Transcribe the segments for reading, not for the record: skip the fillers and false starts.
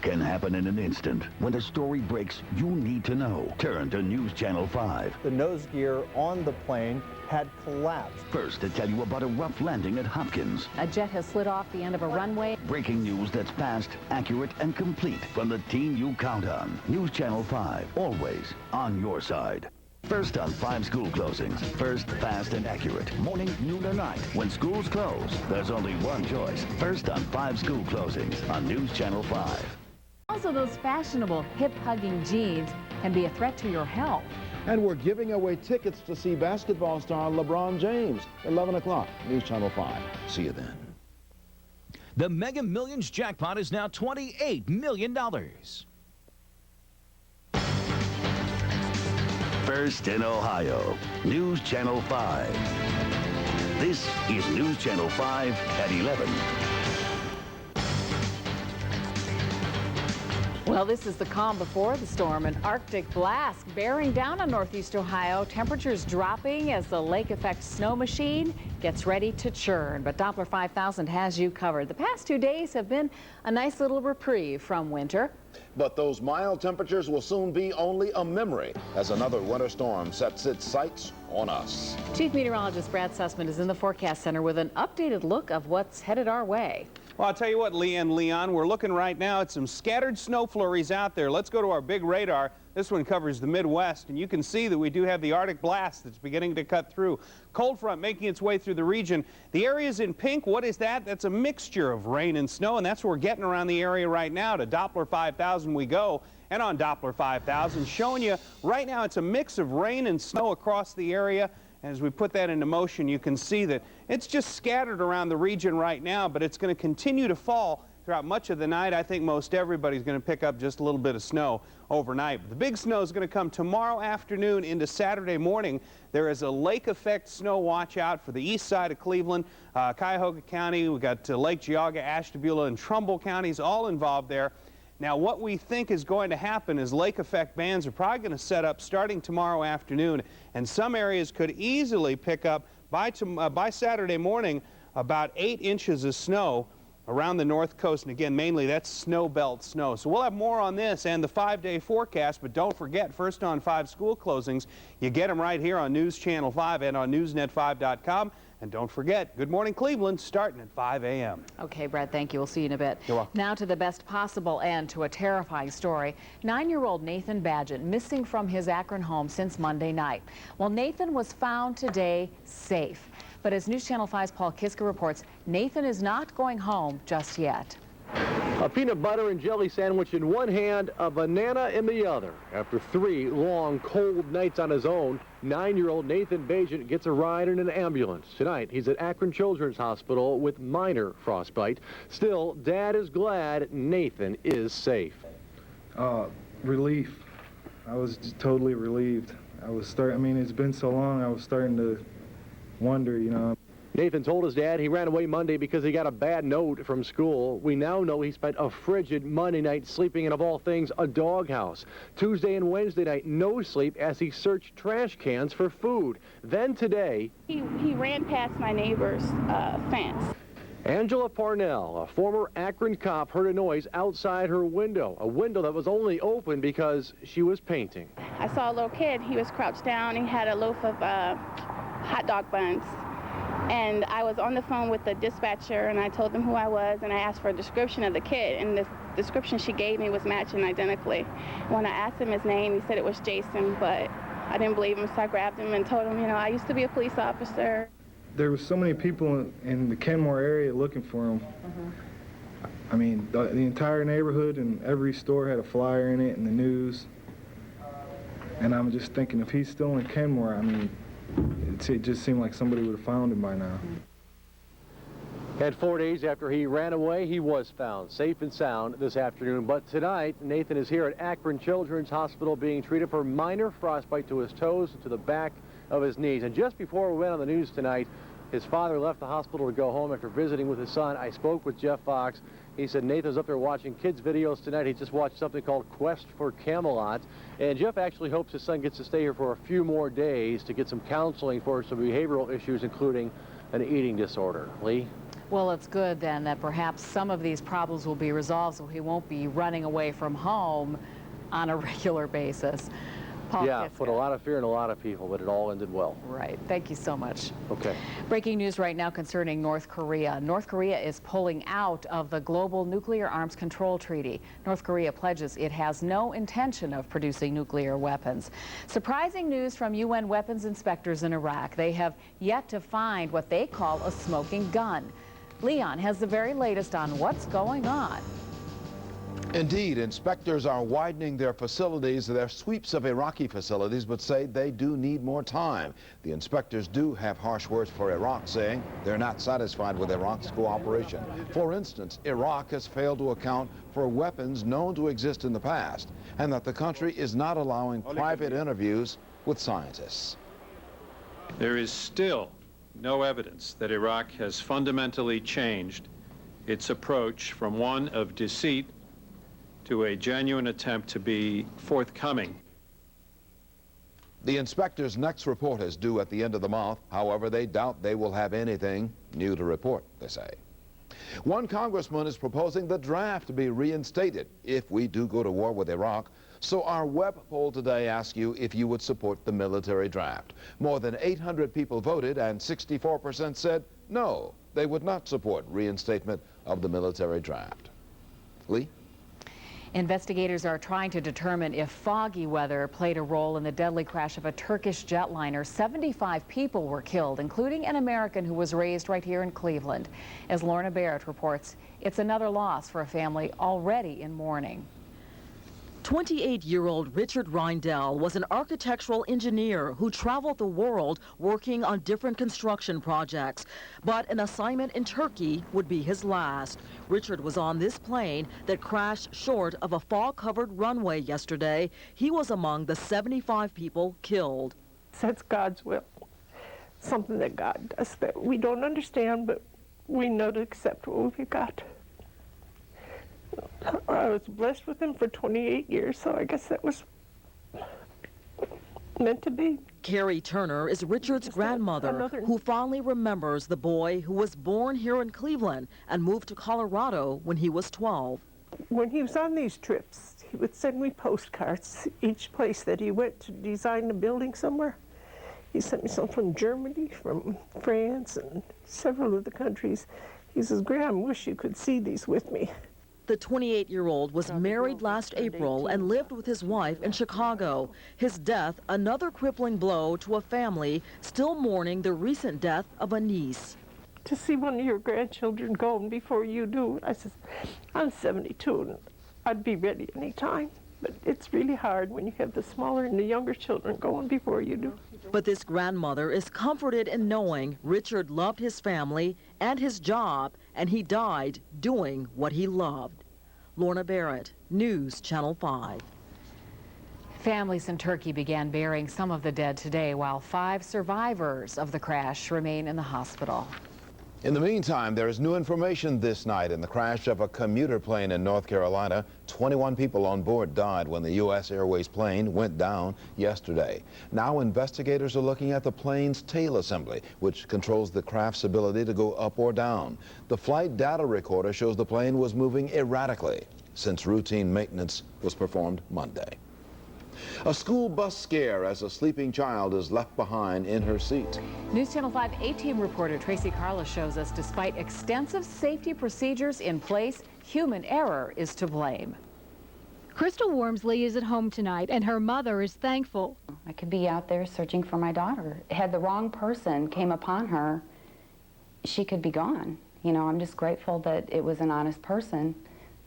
Can happen in an instant. When a story breaks, you need to know. Turn to News Channel 5. The nose gear on the plane had collapsed. First, to tell you about a rough landing at Hopkins. A jet has slid off the end of a runway. Breaking news that's fast, accurate, and complete from the team you count on. News Channel 5, always on your side. First on 5 school closings. First, fast, and accurate. Morning, noon, or night. When schools close, there's only one choice. First on 5 school closings on News Channel 5. Also, those fashionable hip-hugging jeans can be a threat to your health. And we're giving away tickets to see basketball star LeBron James. 11 o'clock, News Channel 5. See you then. The Mega Millions jackpot is now $28 million. First in Ohio, News Channel 5. This is News Channel 5 at 11. Well, this is the calm before the storm. An Arctic blast bearing down on northeast Ohio. Temperatures dropping as the lake effect snow machine gets ready to churn. But Doppler 5000 has you covered. The past 2 days have been a nice little reprieve from winter. But those mild temperatures will soon be only a memory as another winter storm sets its sights on us. Chief Meteorologist Brad Sussman is in the forecast center with an updated look of what's headed our way. Well, I'll tell you what, Leon, we're looking right now at some scattered snow flurries out there. Let's go to our big radar. This one covers the Midwest, and you can see that we do have the Arctic blast that's beginning to cut through. Cold front making its way through the region. The areas in pink, what is that? That's a mixture of rain and snow, and that's what we're getting around the area right now. To Doppler 5000 we go. And on Doppler 5000, showing you right now it's a mix of rain and snow across the area. As we put that into motion, you can see that it's just scattered around the region right now, but it's going to continue to fall throughout much of the night. I think most everybody's going to pick up just a little bit of snow overnight. But the big snow is going to come tomorrow afternoon into Saturday morning. There is a lake effect snow watch out for the east side of Cleveland, Cuyahoga County. We've got Lake Geauga, Ashtabula, and Trumbull counties all involved there. Now, what we think is going to happen is lake effect bands are probably going to set up starting tomorrow afternoon, and some areas could easily pick up by Saturday morning about 8 inches of snow around the north coast. And again, mainly that's snow belt snow. So we'll have more on this and the 5-day forecast, but don't forget, first on 5 school closings, you get them right here on News Channel 5 and on newsnet5.com. And don't forget, Good Morning Cleveland starting at 5 a.m. Okay, Brad, thank you. We'll see you in a bit. You're welcome. Now to the best possible end to a terrifying story. 9-year-old Nathan Badgett missing from his Akron home since Monday night. Well, Nathan was found today safe. But as News Channel 5's Paul Kiska reports, Nathan is not going home just yet. A peanut butter and jelly sandwich in one hand, a banana in the other. After 3 long, cold nights on his own, 9-year-old Nathan Badgett gets a ride in an ambulance. Tonight, he's at Akron Children's Hospital with minor frostbite. Still, Dad is glad Nathan is safe. Relief. I was just totally relieved. It's been so long, I was starting to wonder, you know. Nathan told his dad he ran away Monday because he got a bad note from school. We now know he spent a frigid Monday night sleeping in, of all things, a doghouse. Tuesday and Wednesday night, no sleep as he searched trash cans for food. Then today, he ran past my neighbor's fence. Angela Parnell, a former Akron cop, heard a noise outside her window, a window that was only open because she was painting. I saw a little kid. He was crouched down. He had a loaf of hot dog buns. And I was on the phone with the dispatcher, and I told them who I was, and I asked for a description of the kid, and the description she gave me was matching identically. When I asked him his name, he said it was Jason, but I didn't believe him, so I grabbed him and told him, you know, I used to be a police officer. There was so many people in the Kenmore area looking for him. I mean, the entire neighborhood and every store had a flyer in it and the news. And I'm just thinking, if he's still in Kenmore, I mean, it just seemed like somebody would have found him by now. And 4 days after he ran away, he was found safe and sound this afternoon. But tonight, Nathan is here at Akron Children's Hospital being treated for minor frostbite to his toes and to the back of his knees. And just before we went on the news tonight, his father left the hospital to go home after visiting with his son. I spoke with Jeff Fox. He said Nathan's up there watching kids' videos tonight. He just watched something called Quest for Camelot. And Jeff actually hopes his son gets to stay here for a few more days to get some counseling for some behavioral issues, including an eating disorder. Lee? Well, it's good then that perhaps some of these problems will be resolved so he won't be running away from home on a regular basis. Paul Yeah, Kitzka. put a lot of fear in a lot of people, but it all ended well. Right. Thank you so much. Okay. Breaking news right now concerning North Korea. North Korea is pulling out of the Global Nuclear Arms Control Treaty. North Korea pledges it has no intention of producing nuclear weapons. Surprising news from UN weapons inspectors in Iraq. They have yet to find what they call a smoking gun. Leon has the very latest on what's going on. Indeed, inspectors are widening their facilities, their sweeps of Iraqi facilities, but say they do need more time. The inspectors do have harsh words for Iraq, saying they're not satisfied with Iraq's cooperation. For instance, Iraq has failed to account for weapons known to exist in the past, and that the country is not allowing private interviews with scientists. There is still no evidence that Iraq has fundamentally changed its approach from one of deceit to a genuine attempt to be forthcoming. The inspectors' next report is due at the end of the month. However, they doubt they will have anything new to report, they say. One congressman is proposing the draft to be reinstated if we do go to war with Iraq. So our web poll today asks you if you would support the military draft. More than 800 people voted, and 64% said no, they would not support reinstatement of the military draft. Lee? Investigators are trying to determine if foggy weather played a role in the deadly crash of a Turkish jetliner. 75 people were killed, including an American who was raised right here in Cleveland. As Lorna Barrett reports, it's another loss for a family already in mourning. 28-year-old Richard Reindell was an architectural engineer who traveled the world working on different construction projects. But an assignment in Turkey would be his last. Richard was on this plane that crashed short of a fog-covered runway yesterday. He was among the 75 people killed. That's God's will, something that God does that we don't understand, but we know to accept what we've got. I was blessed with him for 28 years, so I guess that was meant to be. Carrie Turner is Richard's grandmother, who fondly remembers the boy who was born here in Cleveland and moved to Colorado when he was 12. When he was on these trips, he would send me postcards, each place that he went to design a building somewhere. He sent me some from Germany, from France, and several of the countries. He says, "Graham, I wish you could see these with me." The 28-year-old was married last April and lived with his wife in Chicago. His death, another crippling blow to a family still mourning the recent death of a niece. To see one of your grandchildren going before you do, I said, I'm 72 and I'd be ready any time. But it's really hard when you have the smaller and the younger children going before you do. But this grandmother is comforted in knowing Richard loved his family and his job, and he died doing what he loved. Lorna Barrett, News Channel 5. Families in Turkey began burying some of the dead today, while 5 survivors of the crash remain in the hospital. In the meantime, there is new information this night in the crash of a commuter plane in North Carolina. 21 people on board died when the U.S. Airways plane went down yesterday. Now investigators are looking at the plane's tail assembly, which controls the craft's ability to go up or down. The flight data recorder shows the plane was moving erratically since routine maintenance was performed Monday. A school bus scare as a sleeping child is left behind in her seat. News Channel 5 A-Team reporter Tracy Carla shows us despite extensive safety procedures in place, human error is to blame. Crystal Wormsley is at home tonight, and her mother is thankful. I could be out there searching for my daughter. Had the wrong person came upon her, she could be gone. You know, I'm just grateful that it was an honest person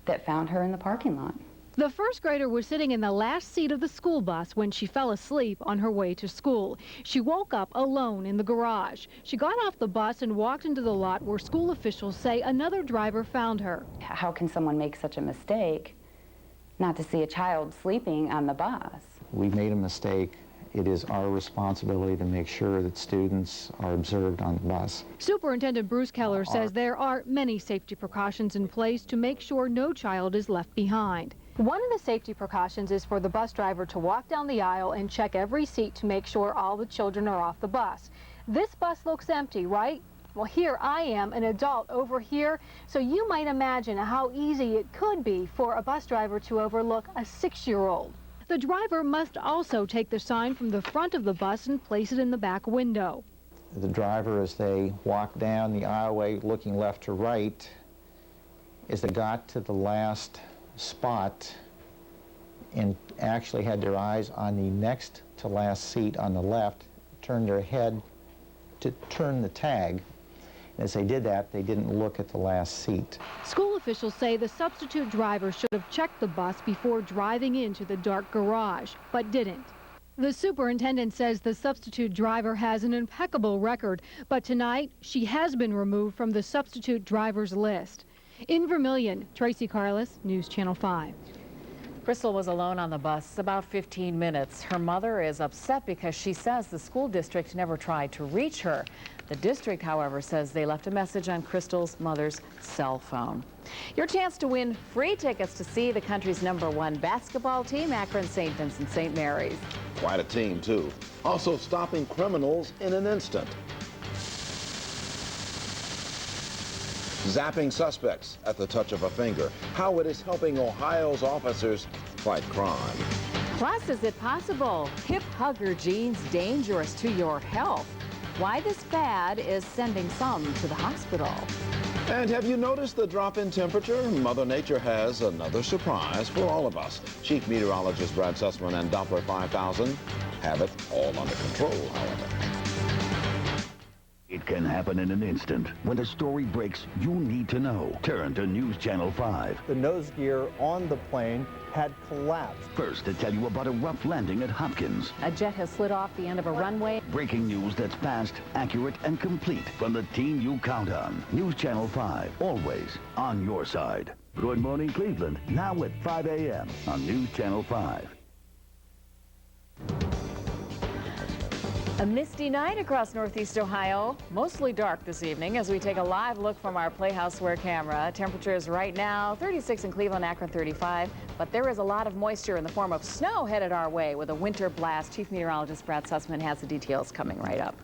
that found her in the parking lot. The first grader was sitting in the last seat of the school bus when she fell asleep on her way to school. She woke up alone in the garage. She got off the bus and walked into the lot where school officials say another driver found her. How can someone make such a mistake not to see a child sleeping on the bus? We made a mistake. It is our responsibility to make sure that students are observed on the bus. Superintendent Bruce Keller says there are many safety precautions in place to make sure no child is left behind. One of the safety precautions is for the bus driver to walk down the aisle and check every seat to make sure all the children are off the bus. This bus looks empty, right? Well, here I am, an adult over here, so you might imagine how easy it could be for a bus driver to overlook a 6-year-old. The driver must also take the sign from the front of the bus and place it in the back window. The driver, as they walked down the aisleway looking left to right, as they got to the last spot and actually had their eyes on the next to last seat on the left, turned their head to turn the tag. As they did that, they didn't look at the last seat. School officials say the substitute driver should have checked the bus before driving into the dark garage, but didn't. The superintendent says the substitute driver has an impeccable record, but tonight she has been removed from the substitute driver's list. In Vermillion, Tracy Carlos, News Channel 5. Crystal was alone on the bus about 15 minutes. Her mother is upset because she says the school district never tried to reach her. The district, however, says they left a message on Crystal's mother's cell phone. Your chance to win free tickets to see the country's #1 basketball team, Akron St. Vincent St. Mary's. Quite a team, too. Also stopping criminals in an instant. Zapping suspects at the touch of a finger. How it is helping Ohio's officers fight crime. Plus, is it possible hip hugger jeans dangerous to your health? Why this fad is sending some to the hospital. And have you noticed the drop in temperature? Mother Nature has another surprise for all of us. Chief Meteorologist Brad Sussman and Doppler 5000 have it all under control, however. It can happen in an instant. When a story breaks, you need to know. Turn to News Channel 5. The nose gear on the plane had collapsed. First, to tell you about a rough landing at Hopkins. A jet has slid off the end of a runway. Breaking news that's fast, accurate, and complete from the team you count on. News Channel 5, always on your side. Good Morning Cleveland, now at 5 a.m. on News Channel 5. A misty night across northeast Ohio. Mostly dark this evening as we take a live look from our Playhouse Square camera. Temperatures right now 36 in Cleveland, Akron 35. But there is a lot of moisture in the form of snow headed our way with a winter blast. Chief Meteorologist Brad Sussman has the details coming right up.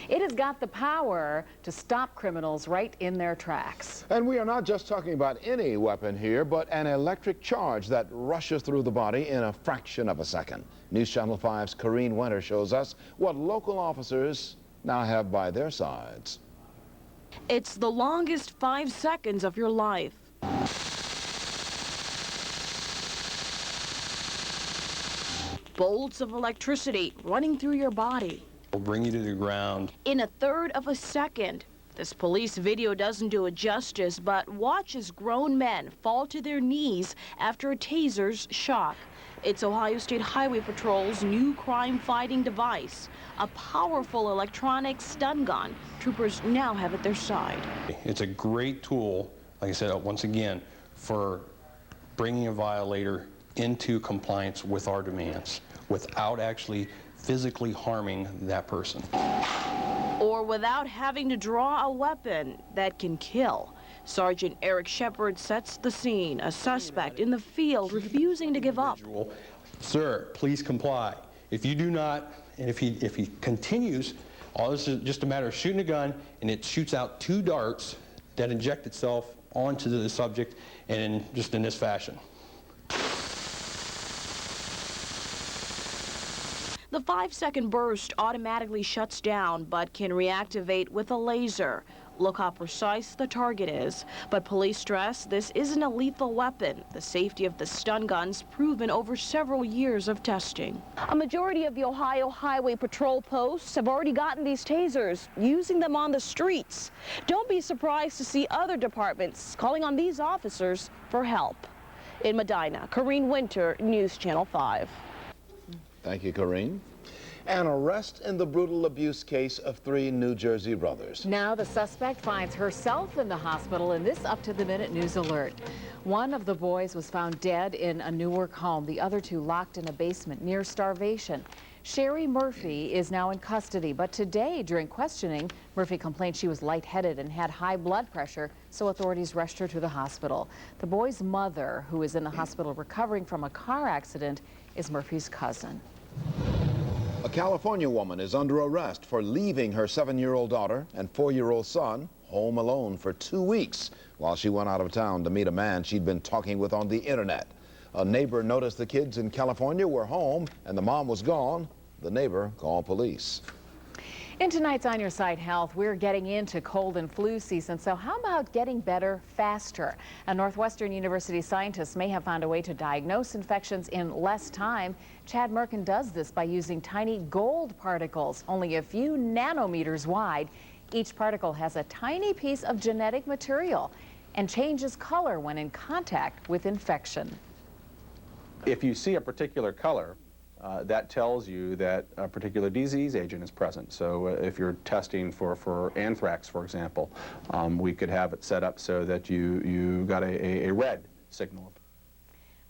It has got the power to stop criminals right in their tracks. And we are not just talking about any weapon here, but an electric charge that rushes through the body in a fraction of a second. News Channel 5's Corrine Winter shows us what local officers now have by their sides. It's the longest 5 seconds of your life. Bolts of electricity running through your body. We'll bring you to the ground. In a third of a second. This police video doesn't do it justice, but watch as grown men fall to their knees after a taser's shock. It's Ohio State Highway Patrol's new crime-fighting device, a powerful electronic stun gun. Troopers now have at their side. It's a great tool, like I said, once again, for bringing a violator into compliance with our demands without actually physically harming that person. Or without having to draw a weapon that can kill. Sergeant Eric Shepard sets the scene, a suspect in the field refusing to give up. Sir, please comply. If you do not, and if he continues, all this is just a matter of shooting a gun, and it shoots out 2 darts that inject itself onto the subject, and just in this fashion. The 5-second burst automatically shuts down, but can reactivate with a laser. Look how precise the target is. But police stress this isn't a lethal weapon. The safety of the stun gun's proven over several years of testing. A majority of the Ohio Highway Patrol posts have already gotten these tasers, using them on the streets. Don't be surprised to see other departments calling on these officers for help. In Medina, Corrine Winter, News Channel 5. Thank you, Corrine. An arrest in the brutal abuse case of 3 New Jersey brothers. Now the suspect finds herself in the hospital in this up-to-the-minute news alert. One of the boys was found dead in a Newark home. The other 2 locked in a basement near starvation. Sherry Murphy is now in custody, but today during questioning, Murphy complained she was lightheaded and had high blood pressure, so authorities rushed her to the hospital. The boy's mother, who is in the hospital recovering from a car accident, is Murphy's cousin. A California woman is under arrest for leaving her 7-year-old daughter and 4-year-old son home alone for 2 weeks while she went out of town to meet a man she'd been talking with on the internet. A neighbor noticed the kids in California were home and the mom was gone. The neighbor called police. In tonight's On Your Side Health, we're getting into cold and flu season, so how about getting better faster? A Northwestern University scientist may have found a way to diagnose infections in less time. Chad Merkin does this by using tiny gold particles, only a few nanometers wide. Each particle has a tiny piece of genetic material and changes color when in contact with infection. If you see a particular color, that tells you that a particular disease agent is present. So if you're testing for anthrax, for example, we could have it set up so that you got a red signal.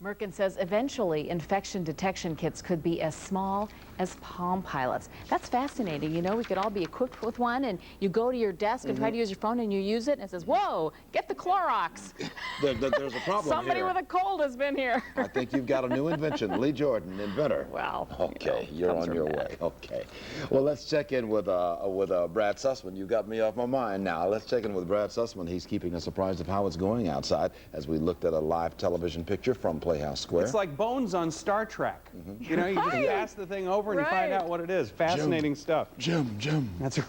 Merkin says eventually infection detection kits could be as small as Palm Pilots. That's fascinating. You know, we could all be equipped with one, and you go to your desk and try to use your phone, and you use it, and it says, whoa, get the Clorox. There's a problem Somebody here. with a cold has been here. I think you've got a new invention. Lee Jordan, inventor. Well, okay, you know, you're on your way. Okay. Well, let's check in with Brad Sussman. You got me off my mind now. Let's check in with Brad Sussman. He's keeping us apprised of how it's going outside as we looked at a live television picture from Playhouse Square. It's like Bones on Star Trek. You know, you just pass the thing over and you find out what it is. Fascinating stuff. Jim. That's right.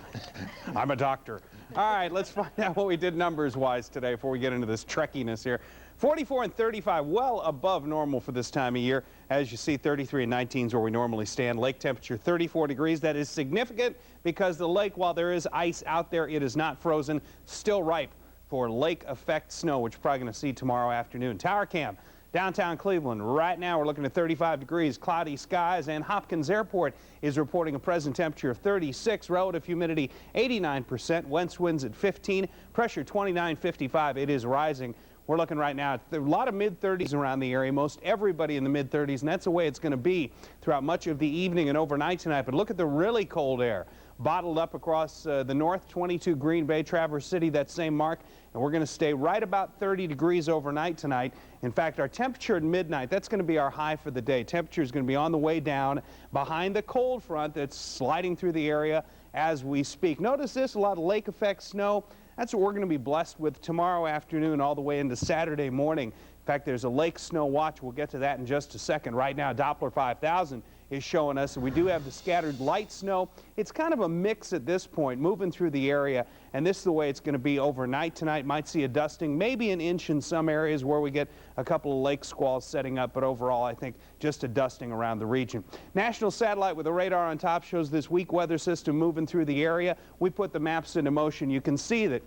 I'm a doctor. All right, let's find out what we did numbers-wise today before we get into this trekkiness here. 44 and 35, well above normal for this time of year. As you see, 33 and 19 is where we normally stand. Lake temperature 34 degrees. That is significant because the lake, while there is ice out there, it is not frozen, still ripe for lake effect snow, which we're probably going to see tomorrow afternoon. Tower Cam. Downtown Cleveland, right now we're looking at 35 degrees, cloudy skies, and Hopkins Airport is reporting a present temperature of 36, relative humidity 89%, west winds at 15, pressure 29.55. It is rising. We're looking right now at a lot of mid-30s around the area, most everybody in the mid-30s, and that's the way it's going to be throughout much of the evening and overnight tonight. But look at the really cold air bottled up across the north, 22 Green Bay, Traverse City, that same mark, and we're going to stay right about 30 degrees overnight tonight. In fact, our temperature at midnight, that's going to be our high for the day. Temperature is going to be on the way down behind the cold front that's sliding through the area as we speak. Notice this, a lot of lake effect snow. That's what we're going to be blessed with tomorrow afternoon all the way into Saturday morning. In fact, there's a lake snow watch. We'll get to that in just a second. Right now, Doppler 5000 is showing us that we do have the scattered light snow. It's kind of a mix at this point, moving through the area, and this is the way it's going to be overnight tonight. Might see a dusting, maybe an inch in some areas where we get a couple of lake squalls setting up, but overall, I think just a dusting around the region. National satellite with a radar on top shows this weak weather system moving through the area. We put the maps into motion. You can see that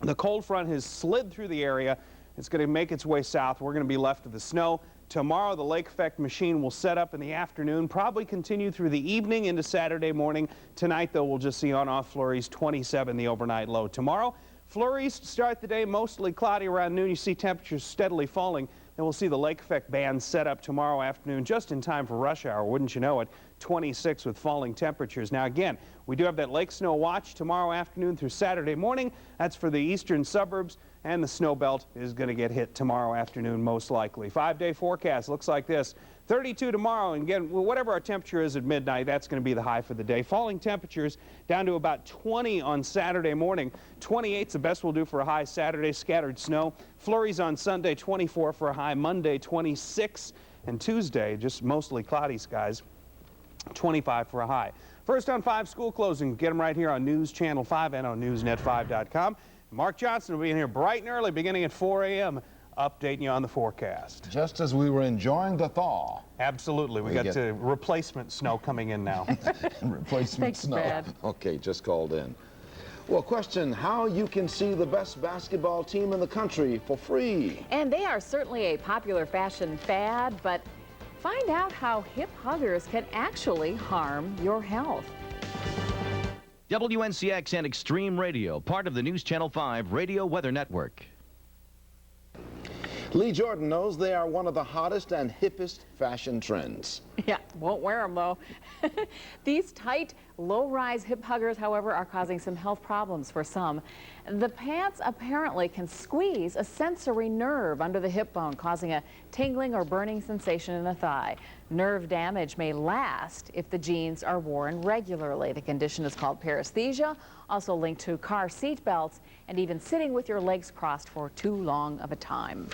the cold front has slid through the area. It's going to make its way south. We're going to be left with the snow. Tomorrow, the lake effect machine will set up in the afternoon, probably continue through the evening into Saturday morning. Tonight, though, we'll just see on-off flurries, 27 the overnight low. Tomorrow, flurries to start the day, mostly cloudy around noon. You see temperatures steadily falling. Then we'll see the lake effect band set up tomorrow afternoon, just in time for rush hour, wouldn't you know it, 26 with falling temperatures. Now, again, we do have that lake snow watch tomorrow afternoon through Saturday morning. That's for the eastern suburbs. And the snow belt is going to get hit tomorrow afternoon, most likely. 5-day forecast looks like this. 32 tomorrow, and again, whatever our temperature is at midnight, that's going to be the high for the day. Falling temperatures down to about 20 on Saturday morning. 28's the best we'll do for a high Saturday, scattered snow. Flurries on Sunday, 24 for a high. Monday, 26. And Tuesday, just mostly cloudy skies, 25 for a high. First on 5 school closings. Get them right here on News Channel 5 and on NewsNet5.com. Mark Johnson will be in here bright and early, beginning at 4 a.m., updating you on the forecast. Just as we were enjoying the thaw. Absolutely. We got replacement snow coming in now. Replacement snow. Brad. Okay, just called in. Well, question, how you can see the best basketball team in the country for free? And they are certainly a popular fashion fad, but find out how hip huggers can actually harm your health. WNCX and Extreme Radio, part of the News Channel 5 Radio Weather Network. Lee Jordan knows they are one of the hottest and hippest fashion trends. Yeah, won't wear them though. These tight, low-rise hip huggers, however, are causing some health problems for some. The pants apparently can squeeze a sensory nerve under the hip bone, causing a tingling or burning sensation in the thigh. Nerve damage may last if the jeans are worn regularly. The condition is called paresthesia, also linked to car seat belts and even sitting with your legs crossed for too long of a time.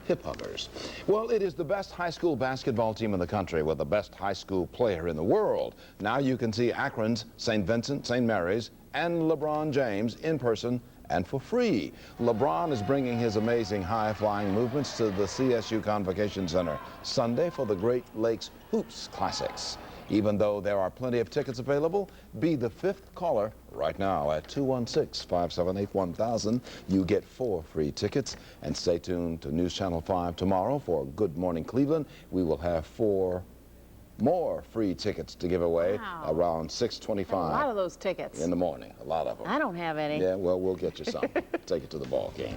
Hip huggers. Well, it is the best high school basketball team in the country with the best high school player in the world. Now you can see Akron's St. Vincent, St. Mary's, and LeBron James in person and for free. LeBron is bringing his amazing high-flying movements to the CSU Convocation Center Sunday for the Great Lakes Hoops Classics. Even though there are plenty of tickets available, be the 5th caller right now at 216-578-1000. You get 4 free tickets. And stay tuned to News Channel 5 tomorrow for Good Morning Cleveland. We will have 4 more free tickets to give away around 6:25. A lot of those tickets. In the morning, a lot of them. I don't have any. Yeah, well, we'll get you some. Take it to the ball game.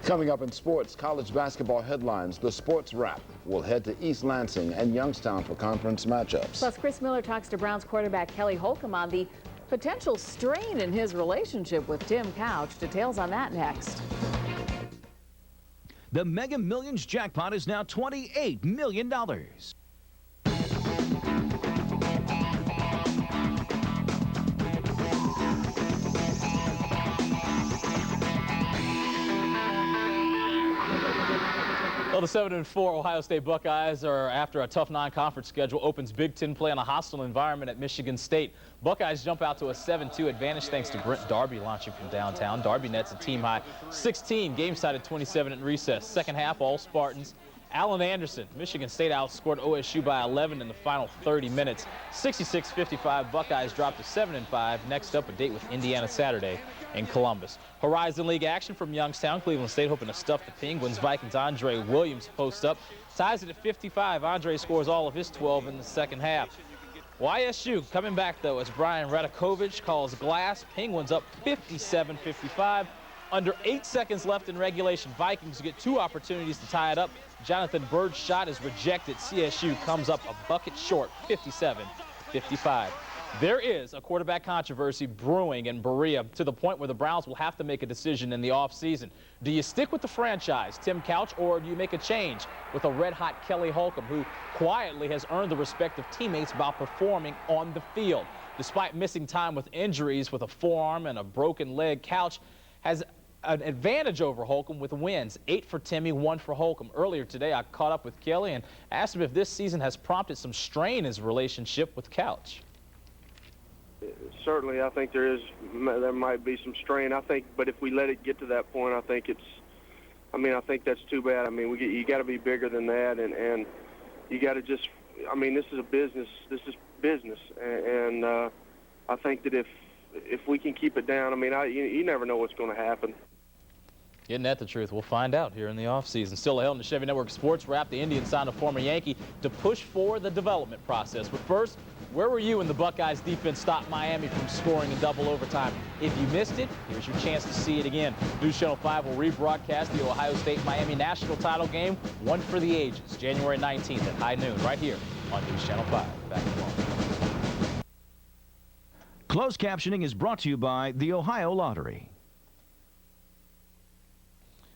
Coming up in sports, college basketball headlines. The Sports Wrap will head to East Lansing and Youngstown for conference matchups. Plus, Chris Miller talks to Browns quarterback Kelly Holcomb on the potential strain in his relationship with Tim Couch. Details on that next. The Mega Millions jackpot is now $28 million. Well, the 7-4 Ohio State Buckeyes are, after a tough non-conference schedule, opens Big Ten play in a hostile environment at Michigan State. Buckeyes jump out to a 7-2 advantage thanks to Brent Darby launching from downtown. Darby nets a team-high 16, game-side at 27 at recess. Second half, all Spartans. Allen Anderson, Michigan State outscored OSU by 11 in the final 30 minutes. 66-55, Buckeyes dropped to 7-5. Next up, a date with Indiana Saturday in Columbus. Horizon League action from Youngstown. Cleveland State hoping to stuff the Penguins. Vikings' Andre Williams posts up, ties it at 55. Andre scores all of his 12 in the second half. YSU coming back, though, as Brian Radakovich calls glass. Penguins up 57-55. Under 8 seconds left in regulation. Vikings get 2 opportunities to tie it up. Jonathan Bird's shot is rejected. CSU comes up a bucket short, 57-55. There is a quarterback controversy brewing in Berea to the point where the Browns will have to make a decision in the offseason. Do you stick with the franchise, Tim Couch, or do you make a change with a red-hot Kelly Holcomb, who quietly has earned the respect of teammates by performing on the field? Despite missing time with injuries with a forearm and a broken leg, Couch has an advantage over Holcomb with wins. 8 for Timmy, 1 for Holcomb. Earlier today, I caught up with Kelly and asked him if this season has prompted some strain in his relationship with Couch. Certainly, I think there might be some strain. I think, but if we let it get to that point, I think I think that's too bad. I mean, you got to be bigger than that, and you got to just. I mean, this is a business. This is business, and I think that if we can keep it down, I mean, you never know what's going to happen. Isn't that the truth? We'll find out here in the offseason. Still ahead on the Chevy Network Sports Wrap, the Indians signed a former Yankee to push forward the development process. But first, where were you when the Buckeyes defense stopped Miami from scoring in double overtime? If you missed it, here's your chance to see it again. News Channel 5 will rebroadcast the Ohio State-Miami national title game, one for the ages, January 19th at high noon, right here on News Channel 5. Back in a moment. Closed captioning is brought to you by the Ohio Lottery.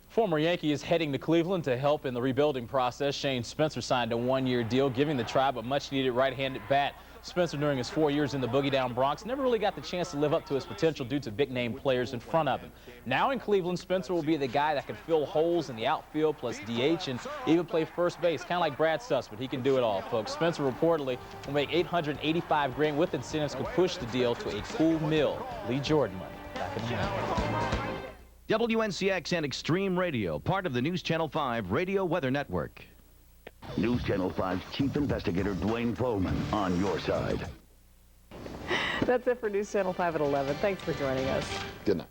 Former Yankee is heading to Cleveland to help in the rebuilding process. Shane Spencer signed a 1-year deal, giving the Tribe a much-needed right-handed bat. Spencer, during his 4 years in the Boogie Down Bronx, never really got the chance to live up to his potential due to big-name players in front of him. Now in Cleveland, Spencer will be the guy that can fill holes in the outfield plus DH and even play first base, kind of like Brad Suss, but he can do it all, folks. Spencer reportedly will make $885,000 with incentives, could push the deal to a cool mill. Lee Jordan money. Back in the morning. WNCX and Extreme Radio, part of the News Channel 5 Radio Weather Network. News Channel 5's Chief Investigator Dwayne Pullman on your side. That's it for News Channel 5 at 11. Thanks for joining us. Good night.